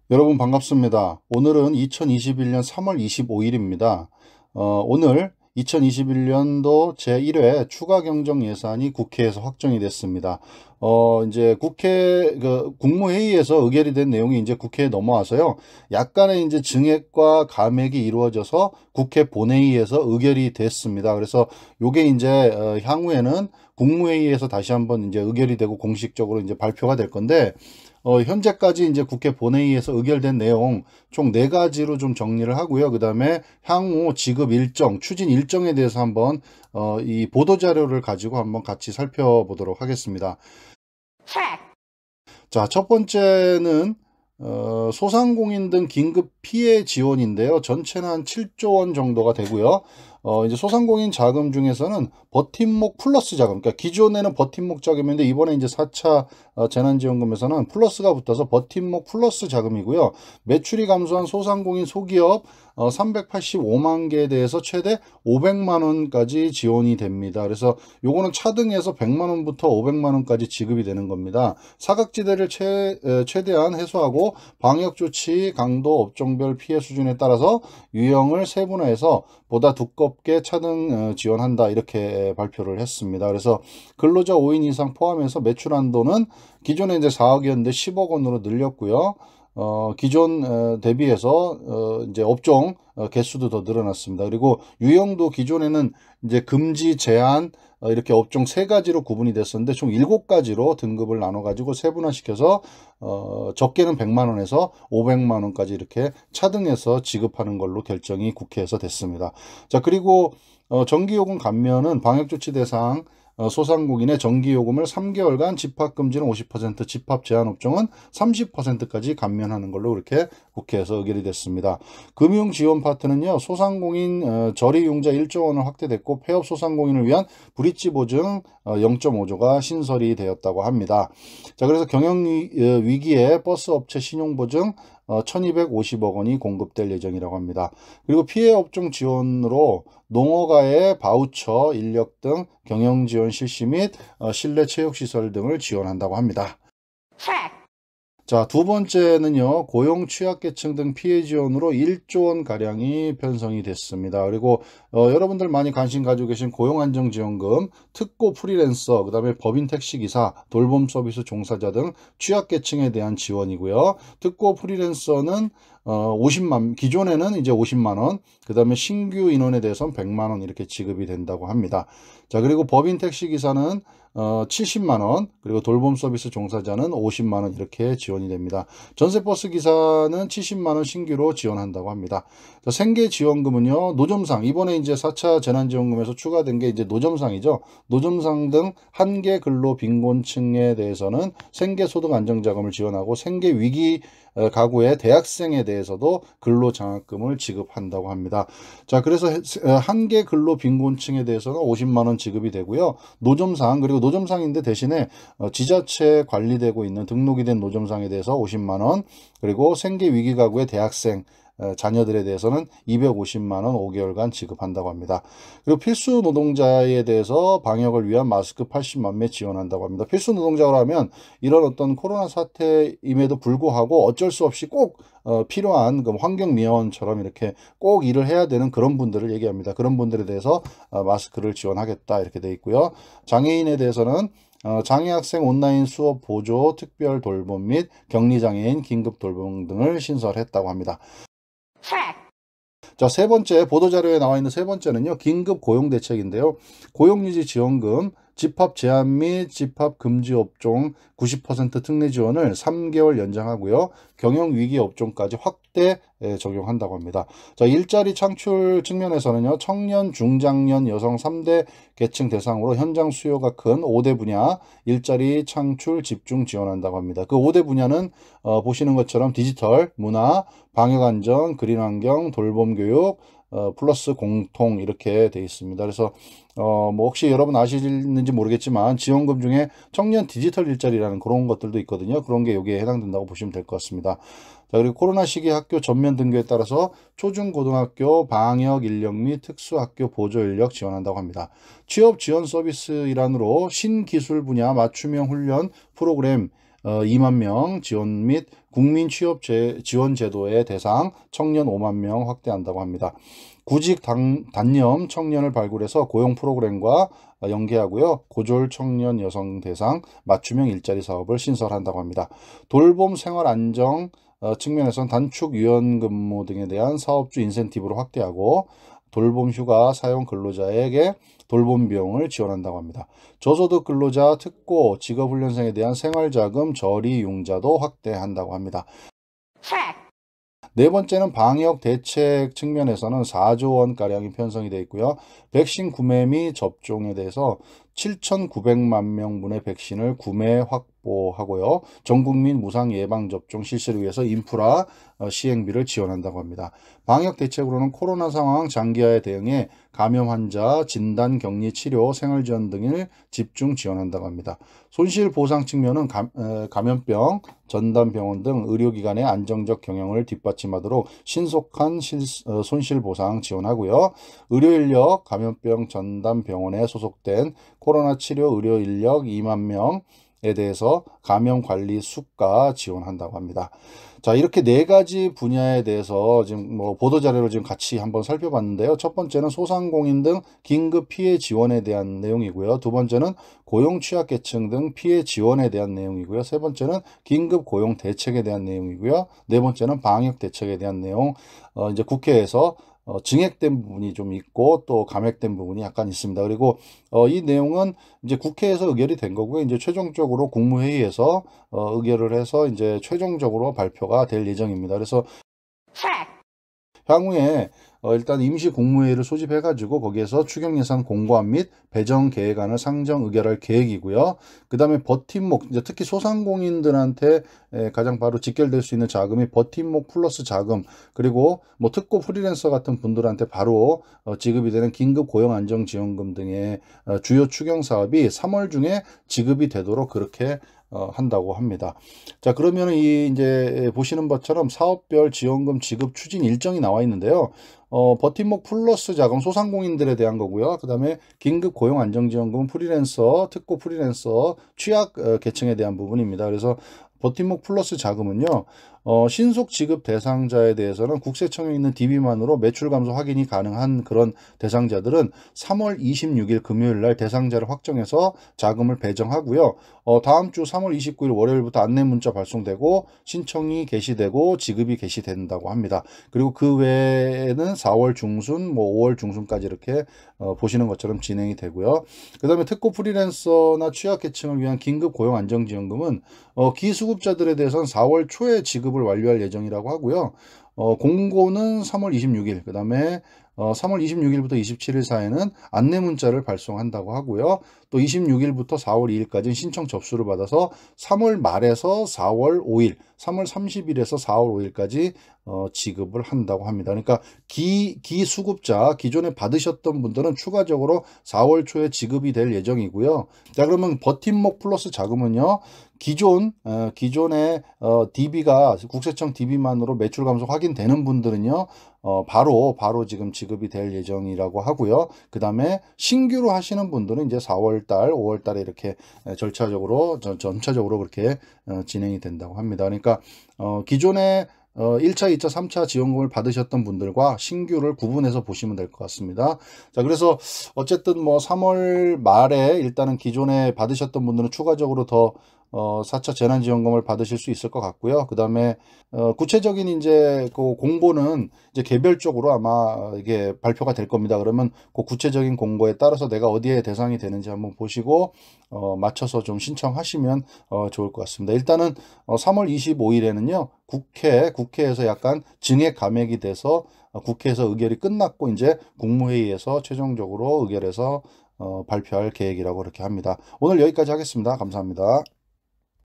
여러분 반갑습니다. 오늘은 2021년 3월 25일입니다. 오늘 2021년도 제1회 추가 경정 예산이 국회에서 확정이 됐습니다. 이제 국무회의에서 의결이 된 내용이 이제 국회에 넘어와서요. 약간의 이제 증액과 감액이 이루어져서 국회 본회의에서 의결이 됐습니다. 그래서 요게 이제 향후에는 국무회의에서 다시 한번 이제 의결이 되고 공식적으로 이제 발표가 될 건데, 현재까지 이제 국회 본회의에서 의결된 내용 총 4가지로 좀 정리를 하고요. 그 다음에 향후 지급 일정, 추진 일정에 대해서 한번 이 보도자료를 가지고 한번 같이 살펴보도록 하겠습니다. 자, 첫 번째는 소상공인 등 긴급 피해 지원인데요. 전체는 한 7조 원 정도가 되고요. 이제 소상공인 자금 중에서는 버팀목 플러스 자금, 그러니까 기존에는 버팀목 자금인데 이번에 이제 4차 재난지원금에서는 플러스가 붙어서 버팀목 플러스 자금이고요. 매출이 감소한 소상공인 소기업 385만 개에 대해서 최대 500만 원까지 지원이 됩니다. 그래서 요거는 차등해서 100만 원부터 500만 원까지 지급이 되는 겁니다. 사각지대를 최대한 해소하고 방역조치 강도 업종별 피해 수준에 따라서 유형을 세분화해서 보다 두껍게 차등 지원한다, 이렇게 발표를 했습니다. 그래서 근로자 5인 이상 포함해서 매출 한도는 기존에 이제 4억이었는데 10억 원으로 늘렸고요. 기존 대비해서 이제 업종 개수도 더 늘어났습니다. 그리고 유형도 기존에는 이제 금지, 제한, 이렇게 업종 3가지로 구분이 됐었는데 총 7가지로 등급을 나눠 가지고 세분화시켜서 적게는 100만 원에서 500만 원까지 이렇게 차등해서 지급하는 걸로 결정이 국회에서 됐습니다. 자, 그리고 전기요금 감면은 방역조치 대상 소상공인의 전기요금을 3개월간 집합금지는 50%, 집합 제한 업종은 30%까지 감면하는 걸로 그렇게 국회에서 의결이 됐습니다. 금융지원 파트는요, 소상공인 저리융자 1조 원을 확대됐고 폐업 소상공인을 위한 브릿지 보증 0.5조가 신설이 되었다고 합니다. 자, 그래서 경영위기에 버스업체 신용보증 1250억 원이 공급될 예정이라고 합니다. 그리고 피해 업종 지원으로 농어가의 바우처, 인력 등 경영 지원 실시 및 실내 체육시설 등을 지원한다고 합니다. 자, 두 번째는요, 고용 취약계층 등 피해 지원으로 1조 원 가량이 편성이 됐습니다. 그리고 여러분들 많이 관심 가지고 계신 고용안정지원금, 특고 프리랜서, 그 다음에 법인 택시기사, 돌봄 서비스 종사자 등 취약계층에 대한 지원이고요. 특고 프리랜서는 50만, 기존에는 이제 50만 원, 그 다음에 신규 인원에 대해서는 100만 원 이렇게 지급이 된다고 합니다. 자, 그리고 법인 택시기사는 70만 원, 그리고 돌봄 서비스 종사자는 50만 원 이렇게 지원이 됩니다. 전세버스 기사는 70만 원 신규로 지원한다고 합니다. 자, 생계 지원금은요, 노점상, 이번에 이제 4차 재난지원금에서 추가된 게 이제 노점상이죠. 노점상 등 한계 근로 빈곤층에 대해서는 생계소득 안정자금을 지원하고 생계 위기 가구의 대학생에 대해서도 근로장학금을 지급한다고 합니다. 자, 그래서 한계 근로 빈곤층에 대해서는 50만 원 지급이 되고요. 노점상, 그리고 노점상인데 대신에 지자체 관리되고 있는 등록이 된 노점상에 대해서 50만 원, 그리고 생계 위기 가구의 대학생 자녀들에 대해서는 250만 원 5개월간 지급한다고 합니다. 그리고 필수 노동자에 대해서 방역을 위한 마스크 80만 매 지원한다고 합니다. 필수 노동자로 하면 이런 어떤 코로나 사태임에도 불구하고 어쩔 수 없이 꼭 필요한 그 환경미화원처럼 이렇게 꼭 일을 해야 되는 그런 분들을 얘기합니다. 그런 분들에 대해서 마스크를 지원하겠다, 이렇게 돼 있고요. 장애인에 대해서는 장애학생 온라인 수업 보조, 특별 돌봄 및 격리장애인 긴급 돌봄 등을 신설했다고 합니다. 자, 세 번째, 보도자료에 나와 있는 세 번째는요, 긴급 고용대책인데요. 고용유지 지원금, 집합 제한 및 집합 금지 업종 90% 특례 지원을 3개월 연장하고요. 경영 위기 업종까지 확대 적용한다고 합니다. 자, 일자리 창출 측면에서는요, 청년, 중장년, 여성 3대 계층 대상으로 현장 수요가 큰 5대 분야 일자리 창출 집중 지원한다고 합니다. 그 5대 분야는 보시는 것처럼 디지털, 문화, 방역안전, 그린환경, 돌봄교육, 플러스 공통 이렇게 돼 있습니다. 그래서 뭐 혹시 여러분 아시는지 모르겠지만 지원금 중에 청년 디지털 일자리라는 그런 것들도 있거든요. 그런 게 여기에 해당된다고 보시면 될 것 같습니다. 자, 그리고 코로나 시기 학교 전면 등교에 따라서 초중고등학교 방역 인력 및 특수학교 보조 인력 지원한다고 합니다. 취업 지원 서비스 일환으로 신기술 분야 맞춤형 훈련 프로그램 2만 명 지원 및 국민 취업 지원 제도의 대상 청년 5만 명 확대한다고 합니다. 구직 단념 청년을 발굴해서 고용 프로그램과 연계하고요. 고졸 청년 여성 대상 맞춤형 일자리 사업을 신설한다고 합니다. 돌봄 생활 안정 측면에서는 단축 유연 근무 등에 대한 사업주 인센티브를 확대하고 돌봄 휴가 사용 근로자에게 돌봄 비용을 지원한다고 합니다. 저소득 근로자, 특고, 직업훈련생에 대한 생활자금 저리 융자도 확대한다고 합니다. 네 번째는 방역 대책 측면에서는 4조 원가량이 편성이 되어 있고요. 백신 구매 및 접종에 대해서 7,900만 명분의 백신을 구매 확보하고요. 전 국민 무상 예방접종 실시를 위해서 인프라 시행비를 지원한다고 합니다. 방역 대책으로는 코로나 상황 장기화에 대응해 감염 환자 진단, 격리, 치료, 생활지원 등을 집중 지원한다고 합니다. 손실 보상 측면은 감염병, 전담병원 등 의료기관의 안정적 경영을 뒷받침하도록 신속한 손실 보상 지원하고요. 의료인력, 감염병 전담병원에 소속된 코로나 치료 의료인력 2만 명에 대해서 감염 관리 수가 지원한다고 합니다. 자, 이렇게 네 가지 분야에 대해서 지금 뭐 보도 자료를 지금 같이 한번 살펴봤는데요. 첫 번째는 소상공인 등 긴급 피해 지원에 대한 내용이고요. 두 번째는 고용 취약계층 등 피해 지원에 대한 내용이고요. 세 번째는 긴급 고용 대책에 대한 내용이고요. 네 번째는 방역 대책에 대한 내용. 이제 국회에서 증액된 부분이 좀 있고 또 감액된 부분이 약간 있습니다. 그리고 이 내용은 이제 국회에서 의결이 된 거고요. 이제 최종적으로 국무회의에서 의결을 해서 이제 최종적으로 발표가 될 예정입니다. 그래서 향후에 일단 임시 국무회의를 소집해가지고 거기에서 추경 예산 공고안 및 배정 계획안을 상정 의결할 계획이고요. 그 다음에 버팀목, 이제 특히 소상공인들한테 가장 바로 직결될 수 있는 자금이 버팀목 플러스 자금, 그리고 뭐 특고 프리랜서 같은 분들한테 바로 지급이 되는 긴급 고용 안정 지원금 등의 주요 추경 사업이 3월 중에 지급이 되도록 그렇게 한다고 합니다. 자, 그러면 이 이제 보시는 것처럼 사업별 지원금 지급 추진 일정이 나와 있는데요. 버팀목 플러스 자금 소상공인들에 대한 거고요. 그 다음에 긴급 고용 안정지원금 프리랜서, 특고 프리랜서, 취약 계층에 대한 부분입니다. 그래서 버팀목 플러스 자금은요. 신속 지급 대상자에 대해서는 국세청에 있는 DB만으로 매출 감소 확인이 가능한 그런 대상자들은 3월 26일 금요일 날 대상자를 확정해서 자금을 배정하고요. 다음 주 3월 29일 월요일부터 안내 문자 발송되고 신청이 개시되고 지급이 개시된다고 합니다. 그리고 그 외에는 4월 중순, 뭐 5월 중순까지 이렇게 보시는 것처럼 진행이 되고요. 그 다음에 특고 프리랜서나 취약계층을 위한 긴급 고용 안정지원금은 기수급자들에 대해서는 4월 초에 지급을 완료할 예정이라고 하고요. 공고는 3월 26일, 그 다음에 3월 26일부터 27일 사이에는 안내 문자를 발송한다고 하고요. 또 26일부터 4월 2일까지 신청 접수를 받아서 3월 말에서 4월 5일, 3월 30일에서 4월 5일까지 지급을 한다고 합니다. 그러니까 기수급자, 기존에 받으셨던 분들은 추가적으로 4월 초에 지급이 될 예정이고요. 자, 그러면 버팀목 플러스 자금은요. 기존의 DB가 국세청 DB만으로 매출 감소 확인되는 분들은요. 바로 지금 지급이 될 예정이라고 하고요. 그 다음에 신규로 하시는 분들은 이제 4월달, 5월달에 이렇게 점차적으로 그렇게 진행이 된다고 합니다. 그러니까 기존에 1차, 2차, 3차 지원금을 받으셨던 분들과 신규를 구분해서 보시면 될 것 같습니다. 자, 그래서 어쨌든 뭐 3월 말에 일단은 기존에 받으셨던 분들은 추가적으로 더 4차 재난지원금을 받으실 수 있을 것 같고요. 그 다음에 구체적인 이제 그 공고는 이제 개별적으로 아마 이게 발표가 될 겁니다. 그러면 그 구체적인 공고에 따라서 내가 어디에 대상이 되는지 한번 보시고 맞춰서 좀 신청하시면 좋을 것 같습니다. 일단은 3월 25일에는요. 국회에서 약간 증액 감액이 돼서 국회에서 의결이 끝났고 이제 국무회의에서 최종적으로 의결해서 발표할 계획이라고 그렇게 합니다. 오늘 여기까지 하겠습니다. 감사합니다.